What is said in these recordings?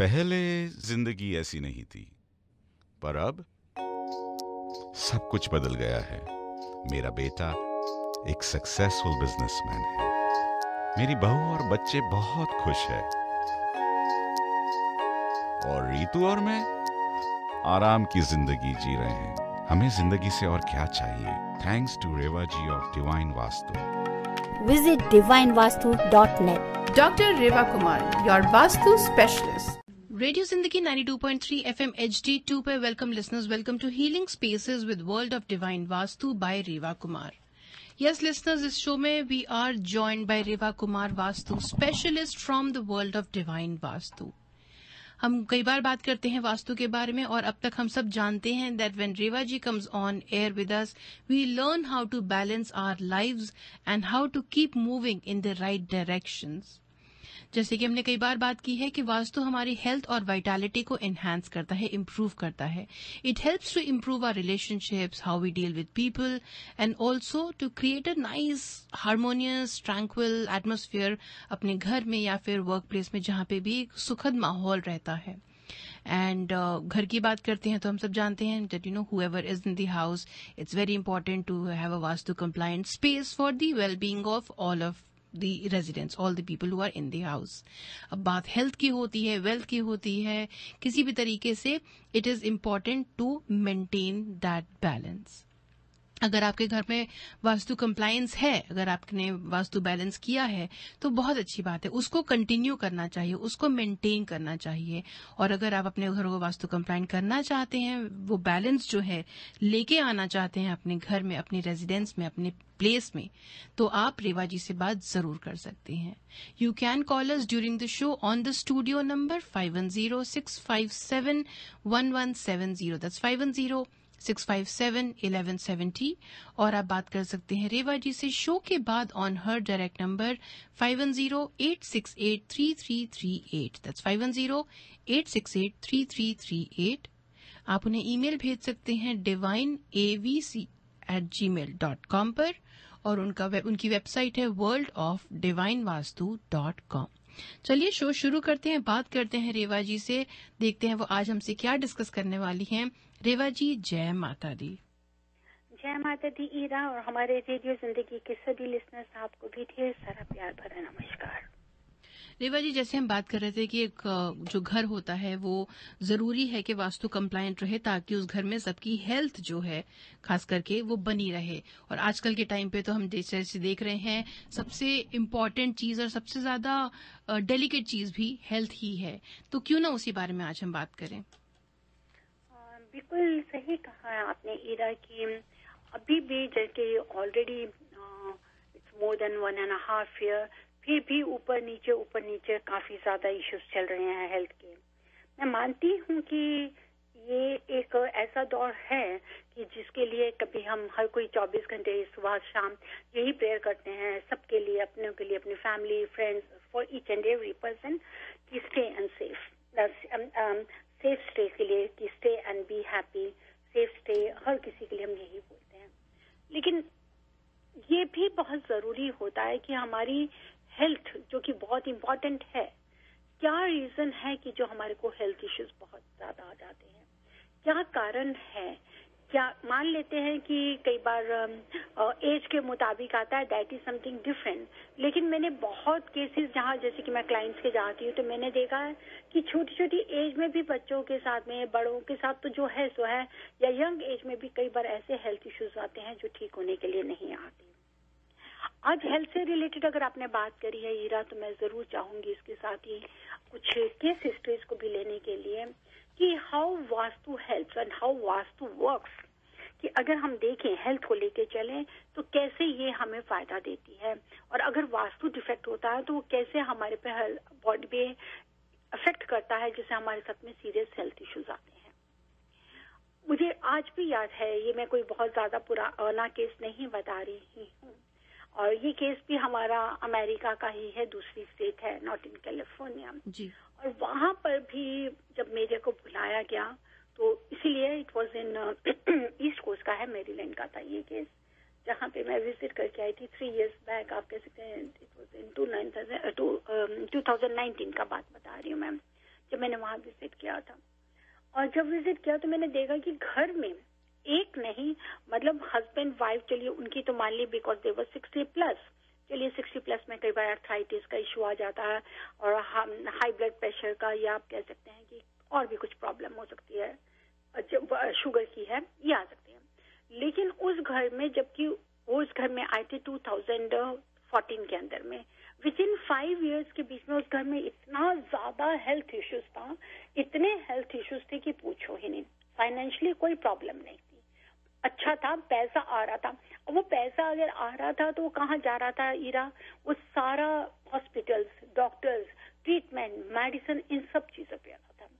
पहले जिंदगी ऐसी नहीं थी, पर अब सब कुछ बदल गया है। मेरा बेटा एक सक्सेसफुल बिजनेसमैन है, मेरी बहू और बच्चे बहुत खुश है, और रीतू और मैं आराम की जिंदगी जी रहे हैं। हमें जिंदगी से और क्या चाहिए? Thanks to Reva ji of Divine Vastu. Visit divinevastu.net. Dr. Reva Kumar, your Vastu specialist. Radio Zindagi 92.3 FM HD2 पे welcome listeners, welcome to Healing Spaces with World of Divine Vastu by Reva Kumar. Yes listeners, इस show में we are joined by Reva Kumar Vastu specialist from the world of Divine Vastu. हम कई बार बात करते हैं वास्तु के बारे में और अब तक हम सब जानते हैं that when Reva ji comes on air with us we learn how to balance our lives and how to keep moving in the right directions. जैसे कि हमने कई बार बात की है कि वास्तु हमारी हेल्थ और वाइटैलिटी को एनहांस करता है, इम्प्रूव करता है। It helps to improve our relationships, how we deal with people and also to create a nice harmonious tranquil atmosphere अपने घर में या फिर वर्क प्लेस में, जहां पे भी एक सुखद माहौल रहता है। एंड घर की बात करते हैं तो हम सब जानते हैं that you know whoever is in the house, it's very important to have a vastu compliant space for the well being of all of the residents, all the people who are in the house. अब बात health की होती है, wealth की होती है, किसी भी तरीके से it is important to maintain that balance. अगर आपके घर में वास्तु कंप्लायंस है, अगर आपने वास्तु बैलेंस किया है तो बहुत अच्छी बात है, उसको कंटिन्यू करना चाहिए, उसको मेंटेन करना चाहिए। और अगर आप अपने घर को वास्तु कंप्लायंट करना चाहते हैं, वो बैलेंस जो है लेके आना चाहते हैं अपने घर में, अपने रेजिडेंस में, अपने प्लेस में, तो आप रेवा जी से बात जरूर कर सकते हैं। You can call us during the show on the studio number 5106571170, that's 5106571170। और आप बात कर सकते हैं रेवा जी से शो के बाद on her direct number 5108683338, that's 5108683338। आप उन्हें ईमेल भेज सकते हैं divineavc@gmail.com पर, और उनकी वेबसाइट है worldofdivinevastu.com। चलिए शो शुरू करते हैं, बात करते हैं रेवा जी से, देखते हैं वो आज हमसे क्या डिस्कस करने वाली हैं। रेवा जी, जय माता दी। जय माता दी ईरा, और हमारे रेडियो जिंदगी के सभी लिसनर्स, आपको भी ढेर सारा प्यार भरा नमस्कार। रेवा जी, जैसे हम बात कर रहे थे कि एक जो घर होता है वो जरूरी है कि वास्तु कंप्लायंट रहे ताकि उस घर में सबकी हेल्थ जो है खास करके वो बनी रहे। और आजकल के टाइम पे तो हम जैसे देख रहे हैं सबसे इम्पोर्टेंट चीज और सबसे ज्यादा डेलिकेट चीज भी हेल्थ ही है, तो क्यों ना उसी बारे में आज हम बात करें। बिल्कुल सही कहा है आपने ईरा की अभी भी जैसे already it's more than 1.5 year, फिर भी ऊपर नीचे काफी ज्यादा इश्यूज चल रहे हैं हेल्थ के। मैं मानती हूँ कि ये एक ऐसा दौर है कि जिसके लिए कभी हम हर कोई 24 घंटे सुबह शाम यही प्रेयर करते हैं सबके लिए, अपनों के लिए, अपनी family, friends, for each and every person कि stay and safe, safe stay के लिए कि stay and be happy, safe stay, हर किसी के लिए हम यही बोलते हैं। लेकिन ये भी बहुत जरूरी होता है कि हमारी हेल्थ जो कि बहुत इम्पोर्टेंट है, क्या रीजन है कि जो हमारे को हेल्थ इश्यूज बहुत ज्यादा आ जाते हैं, क्या कारण है। क्या मान लेते हैं कि कई बार एज के मुताबिक आता है, दैट इज समथिंग डिफरेंट। लेकिन मैंने बहुत केसेस जहाँ जैसे कि मैं क्लाइंट्स के जाती हूँ तो मैंने देखा है कि छोटी छोटी एज में भी बच्चों के साथ में, बड़ों के साथ तो जो है सो है, या यंग एज में भी कई बार ऐसे हेल्थ इश्यूज आते हैं जो ठीक होने के लिए नहीं आते। आज हेल्थ से रिलेटेड अगर आपने बात करी है ईरा, तो मैं जरूर चाहूंगी इसके साथ ही कुछ केस हिस्ट्रीज को भी लेने के लिए कि how vastu helps and how vastu works, कि अगर हम देखें हेल्थ को लेके चलें तो कैसे ये हमें फायदा देती है, और अगर वास्तु डिफेक्ट होता है तो वो कैसे हमारे पे बॉडी पे अफेक्ट करता है, जिससे हमारे साथ में सीरियस हेल्थ इश्यूज आते हैं। मुझे आज भी याद है, ये मैं कोई बहुत ज्यादा पुराना केस नहीं बता रही हूँ, और ये केस भी हमारा अमेरिका का ही है, दूसरी स्टेट है, नॉट इन कैलिफोर्निया जी। और वहां पर भी जब मेरे को बुलाया गया तो इसीलिए it was in East Coast का है, मेरीलैंड का था ये केस, जहाँ पे मैं विजिट करके आई थी 3 years बैक। आप कह सकते हैं इट वाज इन 2019 का बात बता रही हूँ मैम, जब मैंने वहां विजिट किया था। और जब विजिट किया तो मैंने देखा कि घर में एक नहीं, मतलब हस्बैंड वाइफ, चलिए उनकी तो मान ली बिकॉज दे वर 60+, चलिए 60+ में कई बार आर्थराइटिस का इशू आ जाता है और हाई ब्लड प्रेशर का, या आप कह सकते हैं कि और भी कुछ प्रॉब्लम हो सकती है, जब शुगर की है, ये आ सकती है। लेकिन उस घर में, जबकि उस घर में आए थे 2014 के अंदर में, विद इन 5 years के बीच में उस घर में इतना ज्यादा हेल्थ इश्यूज था, इतने हेल्थ इश्यूज थे कि पूछो ही नहीं। फाइनेंशियली कोई प्रॉब्लम नहीं थी, अच्छा था, पैसा आ रहा था। और वो पैसा अगर आ रहा था तो वो कहाँ जा रहा था ईरा? वो सारा हॉस्पिटल्स, डॉक्टर्स, ट्रीटमेंट, मेडिसिन, इन सब चीजों पे आ रहा था।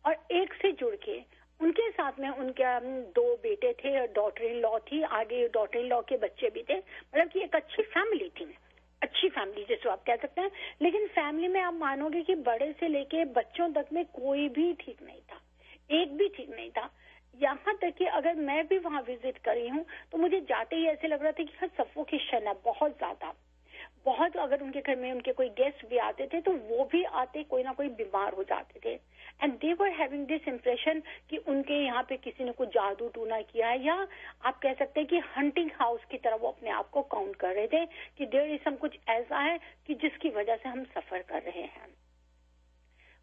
और एक से जुड़ के उनके साथ में उनके 2 बेटे थे और डॉटर इन लॉ थी, आगे डॉटर इन लॉ के बच्चे भी थे, मतलब कि एक अच्छी फैमिली थी, अच्छी फैमिली जिसको आप कह सकते हैं। लेकिन फैमिली में आप मानोगे कि बड़े से लेके बच्चों तक में कोई भी ठीक नहीं था, एक भी ठीक नहीं था। यहाँ तक कि अगर मैं भी वहां विजिट करी हूँ तो मुझे जाते ही ऐसे लग रहा था कि सफोकेशन है बहुत ज्यादा, बहुत। अगर उनके घर में उनके कोई गेस्ट भी आते थे तो वो भी आते कोई ना कोई बीमार हो जाते थे। And they were having this impression कि उनके यहाँ पे किसी ने कुछ जादू टूना किया है, या आप कह सकते हैं कि हंटिंग हाउस की तरह वो अपने आप को काउंट कर रहे थे कि देयर इज सम, कुछ ऐसा है कि जिसकी वजह से हम सफर कर रहे हैं।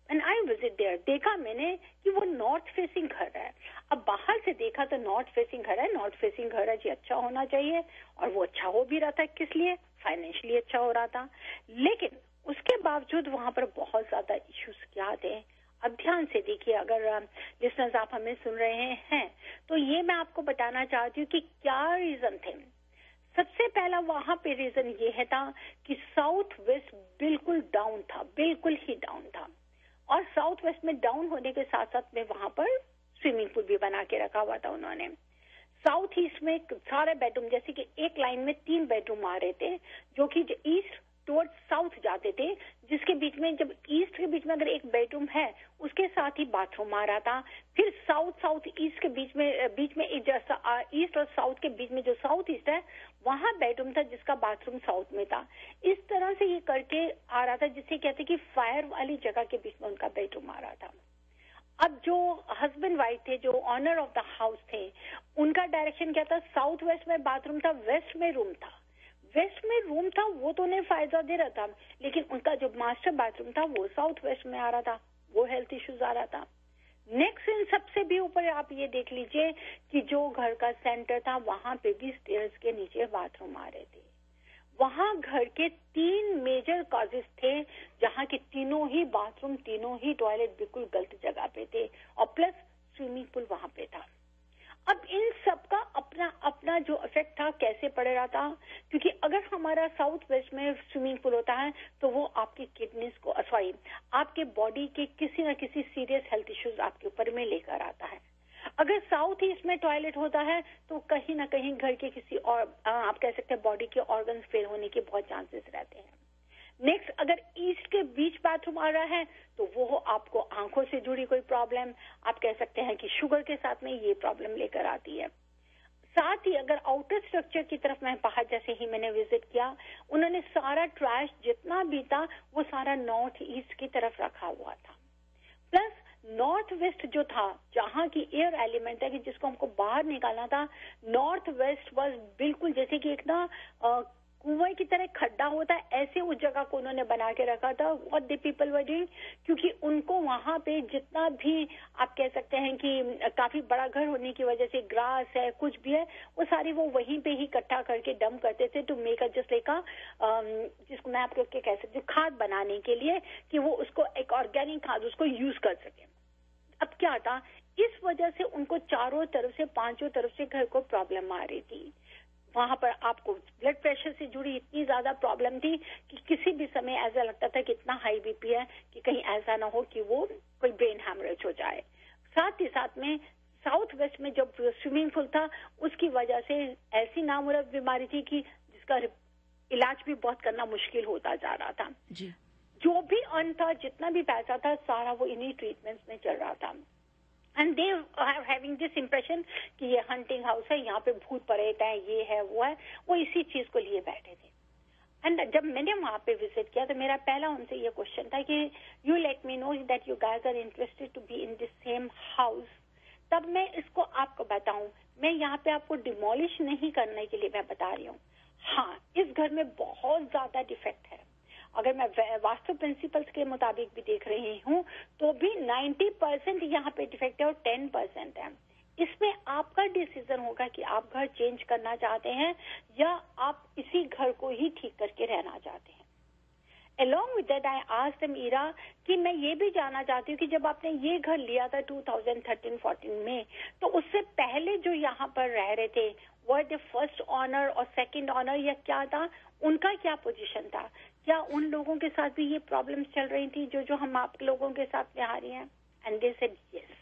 एंड आई विजिट देयर, देखा मैंने कि वो नॉर्थ फेसिंग घर है। अब बाहर से देखा तो नॉर्थ फेसिंग घर है, नॉर्थ फेसिंग घर है जी, अच्छा होना चाहिए, और वो अच्छा हो भी रहा था। किस लिए? फाइनेंशियली अच्छा हो रहा था। लेकिन उसके बावजूद वहां पर बहुत ज्यादा इश्यूज क्या थे, अब ध्यान से देखिए, अगर लिसनर्स आप हमें सुन रहे हैं तो ये मैं आपको बताना चाहती हूँ कि क्या रीजन थे। सबसे पहला वहां पे रीजन ये है था कि साउथ वेस्ट बिल्कुल डाउन था, बिल्कुल ही डाउन था। और साउथ वेस्ट में डाउन होने के साथ साथ में वहां पर स्विमिंग पूल भी बना के रखा हुआ था उन्होंने। साउथ ईस्ट में सारे बेडरूम, जैसे कि एक लाइन में 3 बेडरूम आ रहे थे, जो कि ईस्ट टुवर्ड साउथ जाते थे, जिसके बीच में, जब ईस्ट के बीच में अगर एक बेडरूम है उसके साथ ही बाथरूम आ रहा था। फिर साउथ ईस्ट के बीच में एक जैसा ईस्ट और साउथ के बीच में जो साउथ ईस्ट है वहां बेडरूम था जिसका बाथरूम साउथ में था। इस तरह से ये करके आ रहा था, जिसे कहते कि फायर वाली जगह के बीच में उनका बेडरूम आ रहा था। अब जो हस्बैंड वाइफ थे, जो ऑनर ऑफ द हाउस थे, उनका डायरेक्शन क्या था? साउथ वेस्ट में बाथरूम था, वेस्ट में रूम था। वेस्ट में रूम था वो तो उन्हें फायदा दे रहा था, लेकिन उनका जो मास्टर बाथरूम था वो साउथ वेस्ट में आ रहा था, वो हेल्थ इश्यूज आ रहा था। नेक्स्ट, इन सबसे भी ऊपर आप ये देख लीजिए कि जो घर का सेंटर था वहां पे भी स्टेयर्स के नीचे बाथरूम आ रहे थे। वहां घर के 3 मेजर कॉजेस थे, जहां के तीनों ही बाथरूम, तीनों ही टॉयलेट बिल्कुल गलत जगह पे थे, और प्लस स्विमिंग पूल वहां पे था। अब इन सब का अपना अपना जो इफेक्ट था कैसे पड़ रहा था, क्योंकि अगर हमारा साउथ वेस्ट में स्विमिंग पूल होता है तो वो आपकी किडनीज को, सॉरी, आपके बॉडी के किसी न किसी सीरियस हेल्थ इश्यूज आपके ऊपर में लेकर आता है। अगर साउथ ईस्ट में टॉयलेट होता है तो कहीं ना कहीं घर के किसी और, आप कह सकते हैं, बॉडी के ऑर्गन्स फेल होने के बहुत चांसेस रहते हैं। नेक्स्ट, अगर ईस्ट के बीच बाथरूम आ रहा है तो वो आपको आंखों से जुड़ी कोई प्रॉब्लम, आप कह सकते हैं कि शुगर के साथ में ये प्रॉब्लम लेकर आती है। साथ ही अगर आउटर स्ट्रक्चर की तरफ मैं बाहर, जैसे ही मैंने विजिट किया, उन्होंने सारा ट्रैश जितना भी था वो सारा नॉर्थ ईस्ट की तरफ रखा हुआ था। प्लस नॉर्थ वेस्ट जो था, जहाँ की एयर एलिमेंट है कि जिसको हमको बाहर निकालना था, नॉर्थ वेस्ट वाज बिल्कुल जैसे कि एक ना कुएं की तरह खड्डा होता है, ऐसे उस जगह को उन्होंने बना के रखा था। What the people were doing, क्योंकि उनको वहां पे जितना भी आप कह सकते हैं कि काफी बड़ा घर होने की वजह से ग्रास है, कुछ भी है, वो सारी वो वहीं पे ही इकट्ठा करके डंप करते थे, to make a just like जिसको मैं आपको कह सकती हूँ खाद बनाने के लिए, कि वो उसको एक ऑर्गेनिक खाद उसको यूज कर सके। अब क्या था, इस वजह से उनको चारों तरफ से, 5 तरफ से घर को प्रॉब्लम आ रही थी। वहां पर आपको ब्लड प्रेशर से जुड़ी इतनी ज्यादा प्रॉब्लम थी कि किसी भी समय ऐसा लगता था कि इतना हाई बीपी है कि कहीं ऐसा ना हो कि वो कोई ब्रेन हैमरेज हो जाए। साथ ही साथ में साउथ वेस्ट में जब स्विमिंग पूल था उसकी वजह से ऐसी नामुराद बीमारी थी कि जिसका इलाज भी बहुत करना मुश्किल होता जा रहा था जी। जो भी अर्न था, जितना भी पैसा था, सारा वो इन्हीं ट्रीटमेंट्स में चल रहा था। And they are having this impression कि ये हंटिंग हाउस है, यहाँ पे भूत प्रेत है, ये है वो है, वो इसी चीज को लिए बैठे थे। एंड जब मैंने वहाँ पे विजिट किया तो मेरा पहला उनसे ये क्वेश्चन था कि you let me know that you guys are interested to be in this same house, तब मैं इसको आपको बताऊं, मैं यहाँ पे आपको डिमोलिश नहीं करने के लिए मैं बता रही हूँ। हाँ, इस घर में बहुत ज्यादा डिफेक्ट है। अगर मैं वास्तु प्रिंसिपल्स के मुताबिक भी देख रही हूँ तो भी 90% यहाँ पे डिफेक्ट है और 10% है। इसमें आपका डिसीजन होगा कि आप घर चेंज करना चाहते हैं या आप इसी घर को ही ठीक करके रहना चाहते हैं। Along with that, I asked them, Ira, कि मैं ये भी जानना चाहती हूँ कि जब आपने ये घर लिया था 2013-14 में, तो उससे पहले जो यहाँ पर रह रहे थे, वर द फर्स्ट ऑनर और सेकंड ऑनर या क्या था, उनका क्या पोजीशन था? क्या उन लोगों के साथ भी ये प्रॉब्लम्स चल रही थी जो हम आप लोगों के साथ में आ रही हैं? And they said yes,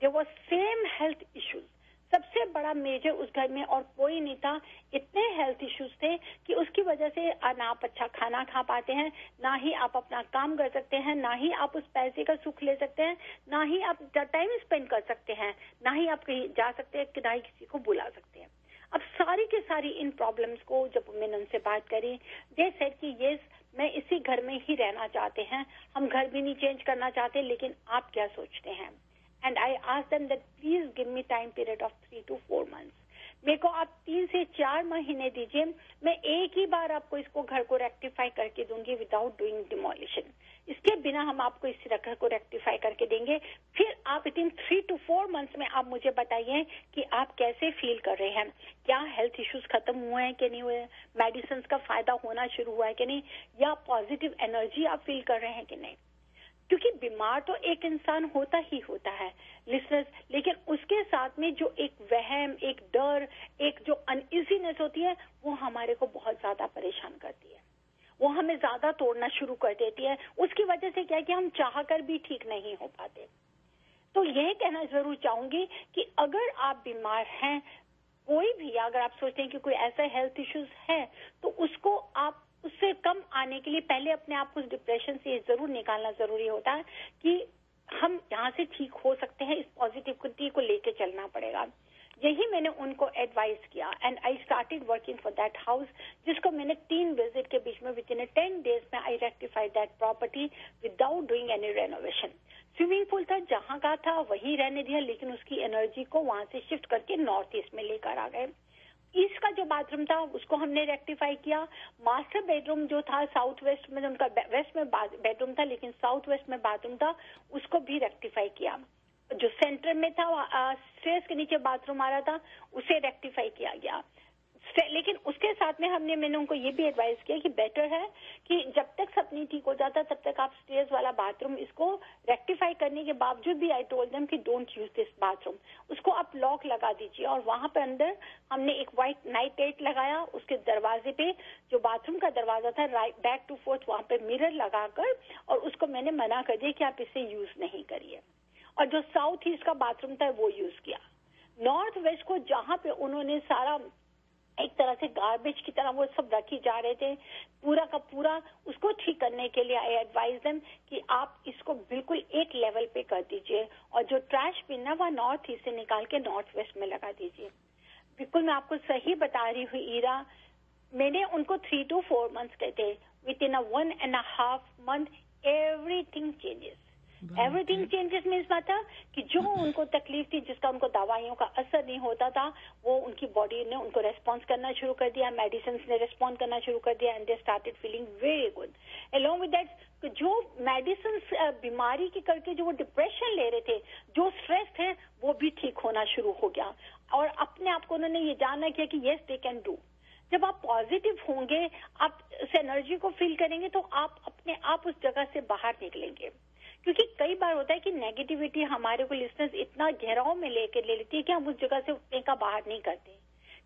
there was same health issues. सबसे बड़ा मेजर उस घर में और कोई नहीं था। इतने हेल्थ इश्यूज थे कि उसकी वजह से ना आप अच्छा खाना खा पाते हैं, ना ही आप अपना काम कर सकते हैं, ना ही आप उस पैसे का सुख ले सकते हैं, ना ही आप टाइम स्पेंड कर सकते हैं, ना ही आप कहीं जा सकते हैं, ना ही किसी को बुला सकते हैं। अब सारी की सारी इन प्रॉब्लम्स को जब मैंने उनसे बात करी, दे सेड कि यस, मैं इसी घर में ही रहना चाहते हैं, हम घर भी नहीं चेंज करना चाहते, लेकिन आप क्या सोचते हैं? And I asked them that please give me time period of 3 to 4 months. मेरे को आप 3 से 4 महीने दीजिए, मैं एक ही बार आपको इसको घर को रेक्टिफाई करके दूंगी विदाउट डूइंग डिमोलिशन। इसके बिना हम आपको इस घर को रेक्टिफाई करके देंगे। फिर आप विद इन 3 to 4 months में आप मुझे बताइए कि आप कैसे फील कर रहे हैं, क्या हेल्थ इश्यूज खत्म हुए हैं कि नहीं हुए, मेडिसिन का फायदा होना शुरू हुआ है कि नहीं, या पॉजिटिव एनर्जी आप फील कर रहे हैं कि नहीं। क्योंकि बीमार तो एक इंसान होता ही होता है लिसनर्स, लेकिन उसके साथ में जो एक वहम, एक डर, एक जो अनइजीनेस होती है, वो हमारे को बहुत ज्यादा परेशान करती है, वो हमें ज्यादा तोड़ना शुरू कर देती है। उसकी वजह से क्या है कि हम चाहकर भी ठीक नहीं हो पाते। तो यह कहना जरूर चाहूंगी कि अगर आप बीमार हैं, कोई भी अगर आप सोचते हैं कि कोई ऐसा हेल्थ इश्यूज है, तो उसको आप उससे कम आने के लिए पहले अपने आप को उस डिप्रेशन से जरूर निकालना जरूरी होता है कि हम यहाँ से ठीक हो सकते हैं। इस पॉजिटिविटी को लेके चलना पड़ेगा। यही मैंने उनको एडवाइस किया and I started working for that house, जिसको मैंने 3 विजिट के बीच में विद इन 10 days में I rectified that property without doing any renovation. Swimming pool था, जहाँ का था वही रहने दिया, लेकिन उसकी एनर्जी को वहां से शिफ्ट करके नॉर्थ ईस्ट में लेकर आ गए। ईस्ट का जो बाथरूम था उसको हमने रेक्टिफाई किया। मास्टर बेडरूम जो था साउथ वेस्ट में, उनका वेस्ट में बेडरूम था लेकिन साउथ वेस्ट में बाथरूम था, उसको भी रेक्टिफाई किया। जो सेंटर में था स्टेयर्स के नीचे बाथरूम आ रहा था, उसे रेक्टिफाई किया गया। लेकिन उसके साथ में मैंने उनको ये भी एडवाइस किया कि बेटर है कि जब तक सब नहीं ठीक हो जाता तब तक आप स्टेयर्स वाला बाथरूम इसको रेक्टिफाई करने के बावजूद भी आई टोल्ड देम कि डोंट यूज दिस बाथरूम, उसको आप लॉक लगा दीजिए। और वहां पर अंदर हमने एक व्हाइट नाइट लाइट लगाया, उसके दरवाजे पे जो बाथरूम का दरवाजा था बैक टू फोर्थ वहां पे मिरर लगाकर, और उसको मैंने मना कर दिया कि आप इसे यूज नहीं करिए। और जो साउथ ईस्ट का बाथरूम था वो यूज किया। नॉर्थ वेस्ट को जहां पे उन्होंने सारा एक तरह से गार्बेज की तरह वो सब रखी जा रहे थे, पूरा का पूरा उसको ठीक करने के लिए आई एडवाइज देम कि आप इसको बिल्कुल एक लेवल पे कर दीजिए और जो ट्रैश बिन है वह नॉर्थ ईस्ट से निकाल के नॉर्थ वेस्ट में लगा दीजिए। बिल्कुल मैं आपको सही बता रही हूँ ईरा, मैंने उनको 3 to 4 months कहते, with in 1.5 month everything changes. Everything changes means मतलब कि जो उनको तकलीफ थी, जिसका उनको दवाइयों का असर नहीं होता था, वो उनकी बॉडी ने उनको रेस्पॉन्स करना शुरू कर दिया, मेडिसिन ने रेस्पॉन्ड करना शुरू कर दिया and they started feeling very good. Along with that जो मेडिसिन बीमारी की करके जो वो डिप्रेशन ले रहे थे, जो स्ट्रेस थे, वो भी ठीक होना शुरू हो गया और अपने आप को उन्होंने ये जानना किया कि येस दे कैन डू। जब आप पॉजिटिव होंगे, आप उस एनर्जी को फील करेंगे तो आप अपने आप उस जगह से बाहर निकलेंगे। क्योंकि कई बार होता है कि नेगेटिविटी हमारे को लिसनर्स इतना गहराव में लेके ले लेती है कि हम उस जगह से उठने का बाहर नहीं करते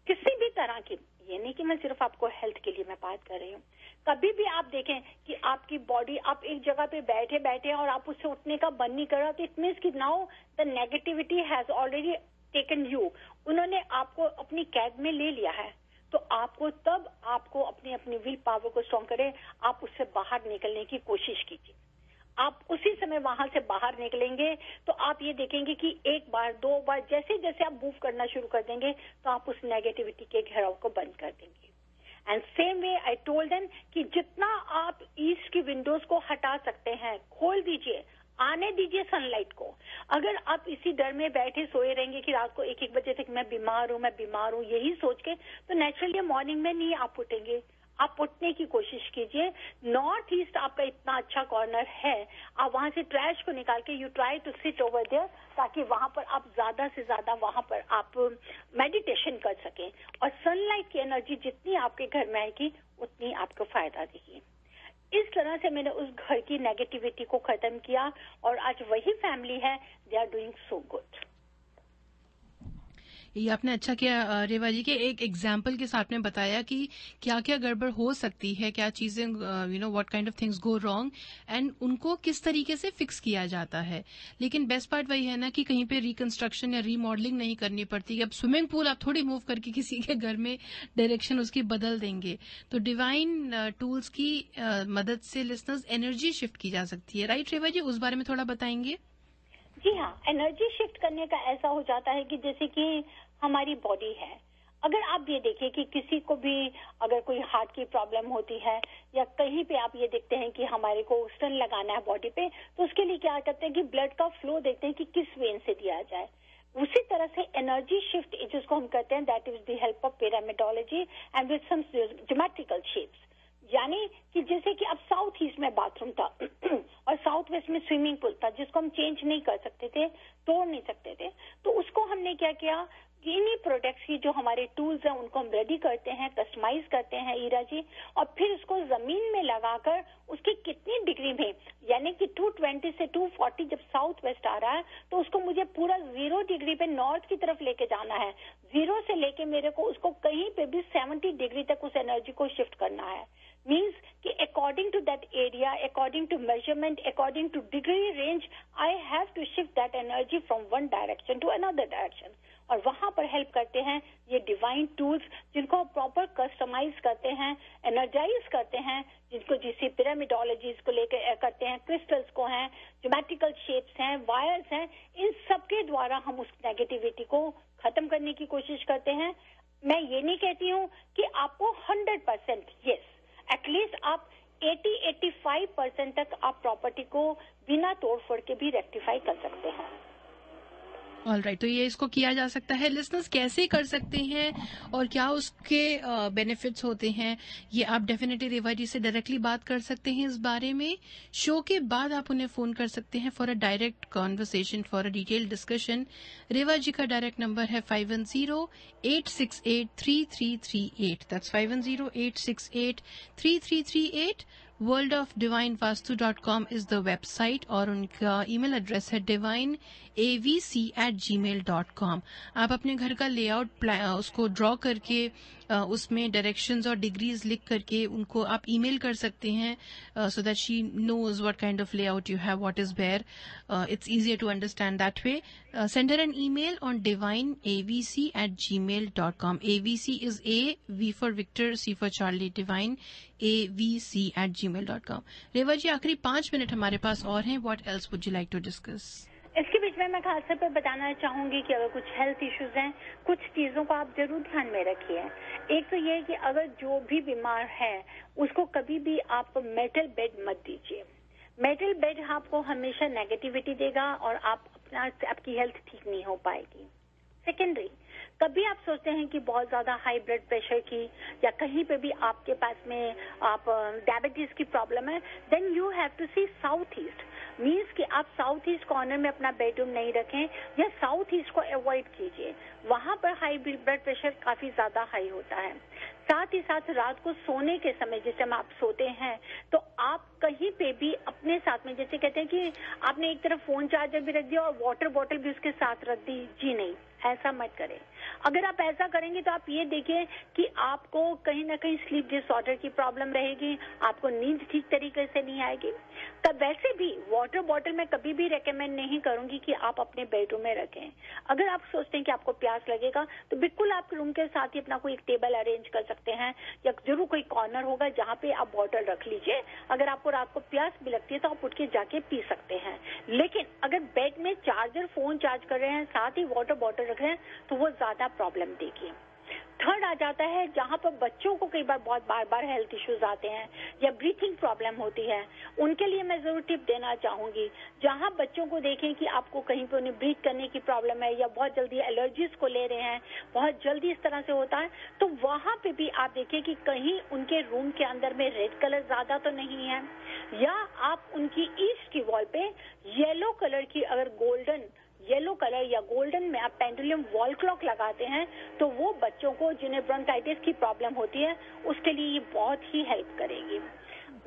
किसी भी तरह की। ये नहीं कि मैं सिर्फ आपको हेल्थ के लिए मैं बात कर रही हूँ, कभी भी आप देखें कि आपकी बॉडी, आप एक जगह पे बैठे बैठे और आप उससे उठने का मन नहीं कर रहा, तो इट मीन्स कि now the negativity has already taken you, उन्होंने आपको अपनी कैद में ले लिया है। तो आपको तब आपको अपनी विल पावर को स्ट्रॉन्ग करें, आप उससे बाहर निकलने की कोशिश कीजिए। आप उसी समय वहां से बाहर निकलेंगे तो आप ये देखेंगे कि 1 बार 2 बार जैसे जैसे आप मूव करना शुरू कर देंगे तो आप उस नेगेटिविटी के घेराव को बंद कर देंगे। And same way I told them कि जितना आप ईस्ट की विंडोज को हटा सकते हैं खोल दीजिए, आने दीजिए सनलाइट को। अगर आप इसी डर में बैठे सोए रहेंगे कि रात को 1-1 बजे तक मैं बीमार हूं यही सोच के, तो नेचुरली मॉर्निंग में नहीं आप उठेंगे। आप उठने की कोशिश कीजिए। नॉर्थ ईस्ट आपका इतना अच्छा कॉर्नर है, आप वहां से ट्रैश को निकाल के you try to sit over there, ताकि वहां पर आप ज्यादा से ज्यादा वहां पर आप मेडिटेशन कर सकें। और सनलाइट की एनर्जी जितनी आपके घर में आएगी उतनी आपको फायदा देगी। इस तरह से मैंने उस घर की नेगेटिविटी को खत्म किया और आज वही फैमिली है, they are doing so good. ये आपने अच्छा किया रेवा जी के एक एग्जाम्पल के साथ में बताया कि क्या क्या गड़बड़ हो सकती है, क्या चीजें what kind of things go wrong and उनको किस तरीके से फिक्स किया जाता है। लेकिन बेस्ट पार्ट वही है ना कि कहीं पे रिकंस्ट्रक्शन या रीमॉडलिंग नहीं करनी पड़ती। अब स्विमिंग पूल आप थोड़ी मूव करके किसी के घर में डायरेक्शन उसकी बदल देंगे। तो डिवाइन टूल्स की मदद से लिसनर्स एनर्जी शिफ्ट की जा सकती है, राइट रेवा जी? उस बारे में थोड़ा बताएंगे। जी हाँ, एनर्जी शिफ्ट करने का ऐसा हो जाता है कि जैसे कि हमारी बॉडी है, अगर आप ये देखिए कि किसी को भी अगर कोई हार्ट की प्रॉब्लम होती है या कहीं पे आप ये देखते हैं कि हमारे को स्टन लगाना है बॉडी पे, तो उसके लिए क्या करते हैं कि ब्लड का फ्लो देखते हैं कि किस वेन से दिया जाए। उसी तरह से एनर्जी शिफ्ट जिसको हम कहते हैं, that is the help of pyramidology and with some geometrical shapes. यानी कि जैसे कि अब साउथ ईस्ट में बाथरूम था और साउथ वेस्ट में स्विमिंग पूल था, जिसको हम चेंज नहीं कर सकते थे, तोड़ नहीं सकते थे, तो उसको हमने क्या किया कि इन्हीं प्रोडक्ट्स की जो हमारे टूल्स हैं उनको हम रेडी करते हैं, कस्टमाइज करते हैं ईरा जी, और फिर उसको जमीन में लगाकर उसकी कितनी डिग्री में, यानी कि 220 से 240 जब साउथ वेस्ट आ रहा है तो उसको मुझे पूरा 0 डिग्री पे नॉर्थ की तरफ लेके जाना है। 0 से लेके मेरे को उसको कहीं पे भी 70 डिग्री तक उस एनर्जी को शिफ्ट करना है। मीन्स कि according to that area, according to measurement, according to degree range, I have to shift that energy from one direction to another direction. और वहां पर हेल्प करते हैं ये डिवाइन टूल्स, जिनको प्रॉपर कस्टमाइज करते हैं, एनर्जाइज करते हैं, जिनको जिसे पिरामिडोलॉजीज को लेकर करते हैं, क्रिस्टल्स को हैं, ज्योमेट्रिकल शेप्स हैं, वायर्स हैं, इन सब के द्वारा हम उस नेगेटिविटी को खत्म करने की कोशिश करते हैं। मैं ये नहीं कहती हूँ कि आपको 100% यस, एटलीस्ट आप 80-85% तक आप प्रॉपर्टी को बिना तोड़फोड़ के भी रेक्टिफाई कर सकते हैं। ऑलराइट, तो ये इसको किया जा सकता है। लिसनर्स कैसे कर सकते हैं और क्या उसके बेनिफिट्स होते हैं, ये आप डेफिनेटली रेवा जी से डायरेक्टली बात कर सकते हैं इस बारे में। शो के बाद आप उन्हें फोन कर सकते हैं for a direct conversation, for a detail discussion. Reva ji का डायरेक्ट नंबर है 510-868-3338। That's 510-868-3338। worldofdivinevastu.com is the website और उनका ईमेल एड्रेस है divineavc@gmail.com। आप अपने घर का लेआउट उसको ड्रॉ करके उसमें डायरेक्शंस और डिग्रीज लिख करके उनको आप ईमेल कर सकते हैं, so that she knows what kind of layout you have, what is where. It's easier to understand that way. Send her an email on divineavc@gmail.com. AVC is A, V for Victor, C for Charlie, divine avc@gmail.com. रेवा जी, आखिरी 5 minute हमारे पास और हैं. What else would you like to discuss? इसके बीच में मैं खास तौर पर बताना चाहूंगी कि अगर कुछ हेल्थ इश्यूज हैं, कुछ चीजों को आप जरूर ध्यान में रखिए। एक तो ये है कि अगर जो भी बीमार है उसको कभी भी आप मेटल बेड मत दीजिए। मेटल बेड आपको हमेशा नेगेटिविटी देगा और आपकी हेल्थ ठीक नहीं हो पाएगी। सेकेंडरी, कभी आप सोचते हैं कि बहुत ज्यादा हाई ब्लड प्रेशर की या कहीं पे भी आपके पास में आप डायबिटीज की प्रॉब्लम है, then you have to see south east. Means कि आप साउथ ईस्ट कॉर्नर में अपना बेडरूम नहीं रखें या साउथ ईस्ट को अवॉइड कीजिए। वहां पर हाई ब्लड प्रेशर काफी ज्यादा हाई होता है। साथ ही साथ रात को सोने के समय जिस टाइम आप सोते हैं तो आप कहीं पे भी अपने साथ में, जैसे कहते हैं कि आपने एक तरफ फोन चार्जर भी रख दिया और वाटर बॉटल भी उसके साथ रख दी, जी नहीं, ऐसा मत करें। अगर आप ऐसा करेंगे तो आप ये देखिए कि आपको कहीं ना कहीं स्लीप डिसऑर्डर की प्रॉब्लम रहेगी, आपको नींद ठीक तरीके से नहीं आएगी। तब वैसे भी वाटर बॉटल मैं कभी भी रेकमेंड नहीं करूंगी कि आप अपने बेडरूम में रखें। अगर आप सोचते हैं कि आपको प्यास लगेगा तो बिल्कुल आप रूम के साथ ही अपना कोई एक टेबल अरेंज कर सकते हैं या जरूर कोई कॉर्नर होगा जहां पे आप बॉटल रख लीजिए। अगर आपको रात को प्यास भी लगती है तो आप उठ के जाके पी सकते हैं। लेकिन अगर बेड में चार्जर, फोन चार्ज कर रहे हैं, साथ ही वाटर बॉटल रख रहे हैं तो वो ज्यादा प्रॉब्लम देगी। थर्ड आ जाता है जहाँ पर बच्चों को कई बार बहुत बार हेल्थ इश्यूज आते हैं या ब्रीथिंग प्रॉब्लम होती है, उनके लिए मैं जरूर टिप देना चाहूंगी। जहाँ बच्चों को देखें कि आपको कहीं पे उन्हें ब्रीथ करने की प्रॉब्लम है या बहुत जल्दी एलर्जीज को ले रहे हैं, बहुत जल्दी इस तरह से होता है, तो वहाँ पे भी आप देखिए कि कहीं उनके रूम के अंदर में रेड कलर ज्यादा तो नहीं है, या आप उनकी ईस्ट की वॉल पे येलो कलर की अगर येलो कलर या गोल्डन में आप पेंडुलम वॉल क्लॉक लगाते हैं तो वो बच्चों को जिन्हें ब्रोंकाइटिस की प्रॉब्लम होती है उसके लिए ये बहुत ही हेल्प करेगी।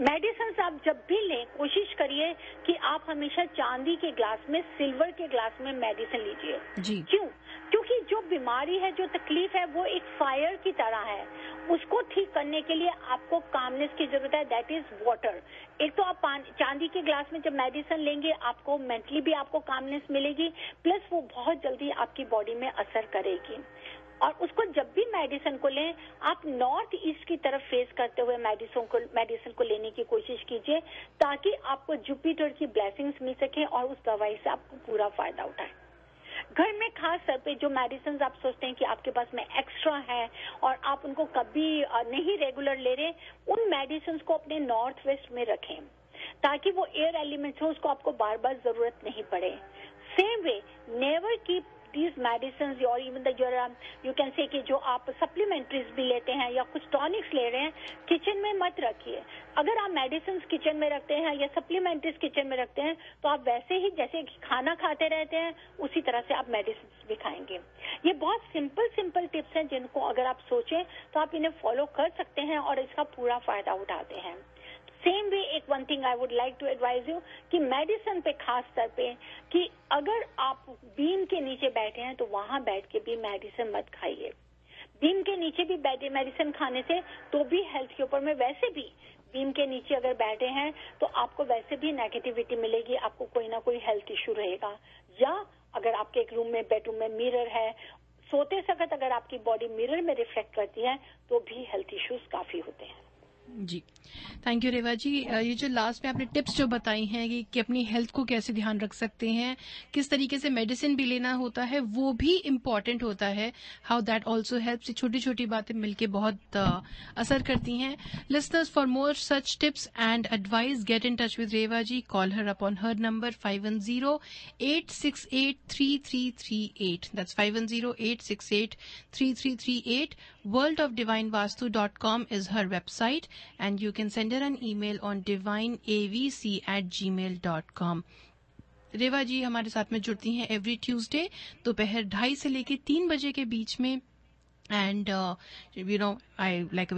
मेडिसिन आप जब भी लें कोशिश करिए कि आप हमेशा चांदी के ग्लास में, सिल्वर के ग्लास में मेडिसिन लीजिए। क्यों? क्योंकि जो बीमारी है, जो तकलीफ है, वो एक फायर की तरह है। उसको ठीक करने के लिए आपको कामनेस की जरूरत है, दैट इज वाटर। एक तो आप चांदी के ग्लास में जब मेडिसिन लेंगे आपको मेंटली भी आपको कामनेस मिलेगी, प्लस वो बहुत जल्दी आपकी बॉडी में असर करेगी। और उसको जब भी मेडिसिन को लें आप नॉर्थ ईस्ट की तरफ फेस करते हुए मेडिसिन को लेने की कोशिश कीजिए, ताकि आपको जुपिटर की ब्लेसिंग्स मिल सके और उस दवाई से आपको पूरा फायदा उठाए। घर में खास तौर पे जो मेडिसिन आप सोचते हैं कि आपके पास में एक्स्ट्रा है और आप उनको कभी नहीं रेगुलर ले रहे, उन मेडिसिन को अपने नॉर्थ वेस्ट में रखें ताकि वो एयर एलिमेंट्स हो, उसको आपको बार बार जरूरत नहीं पड़े। Same way never keep these medicines or even you can say कि जो आप सप्लीमेंट्रीज भी लेते हैं या कुछ टॉनिक्स ले रहे हैं किचन में मत रखिए। अगर आप मेडिसिन किचन में रखते हैं या सप्लीमेंट्रीज किचन में रखते हैं तो आप वैसे ही जैसे खाना खाते रहते हैं उसी तरह से आप मेडिसिन भी खाएंगे। ये बहुत सिंपल टिप्स हैं जिनको अगर आप सोचें तो आप इन्हें फॉलो कर सकते हैं और इसका पूरा फायदा उठाते हैं। सेम वे एक one thing I would like to advise you कि मेडिसिन पे खास तौर पे कि अगर आप बीम के नीचे बैठे हैं तो वहां बैठ के भी मेडिसिन मत खाइए। बीम के नीचे भी बैठे मेडिसिन खाने से तो भी हेल्थ के ऊपर में, वैसे भी बीम के नीचे अगर बैठे हैं तो आपको वैसे भी नेगेटिविटी मिलेगी, आपको कोई ना कोई हेल्थ इश्यू रहेगा। या अगर आपके एक रूम में बेडरूम में मिरर है, सोते वक्त अगर आपकी बॉडी मिरर में रिफ्लेक्ट करती है तो भी हेल्थ इश्यूज काफी होते हैं। जी, थैंक यू रेवा जी। ये जो लास्ट में आपने टिप्स जो बताई हैं कि अपनी हेल्थ को कैसे ध्यान रख सकते हैं, किस तरीके से मेडिसिन भी लेना होता है, वो भी इम्पोर्टेंट होता है, हाउ दैट ऑल्सो हेल्प्स। छोटी छोटी बातें मिलके बहुत असर करती हैं। Listeners, for more such tips and advice get in touch with Reva ji. Call her upon her number 510-868-3338। That's 510-868-3338। worldofdivinevastu.com is her website and you can send her an email on divineavc@gmail.com। रेवा जी हमारे साथ में जुड़ती हैं एवरी ट्यूसडे दोपहर 2:30 से लेके 3 बजे के बीच में। And you know I like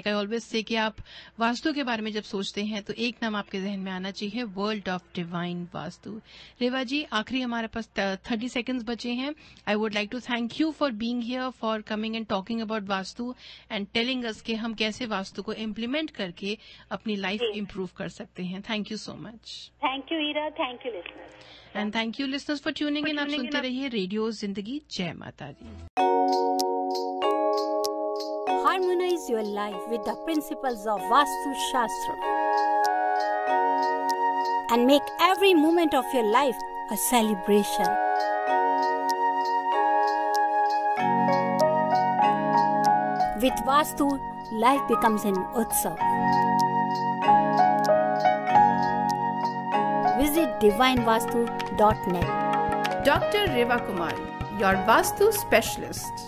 I always say कि आप वास्तु के बारे में जब सोचते हैं तो एक नाम आपके जहन में आना चाहिए, World of Divine Vastu. Reva ji, आखिरी हमारे पास 30 सेकेंड्स बचे हैं। I would like to thank you for being here, for coming and talking about vastu and telling us कि हम कैसे वास्तु को इम्प्लीमेंट करके अपनी लाइफ इम्प्रूव कर सकते हैं। Thank you so much. Thank you Hira, thank you listeners, and thank you listeners for tuning in. आप सुनते रहिए रेडियो जिंदगी। जय माता दी। Harmonize your life with the principles of Vastu Shastra and make every moment of your life a celebration. With Vastu, life becomes an utsav. Visit divinevastu.net. Dr. Reva Kumar, your Vastu specialist.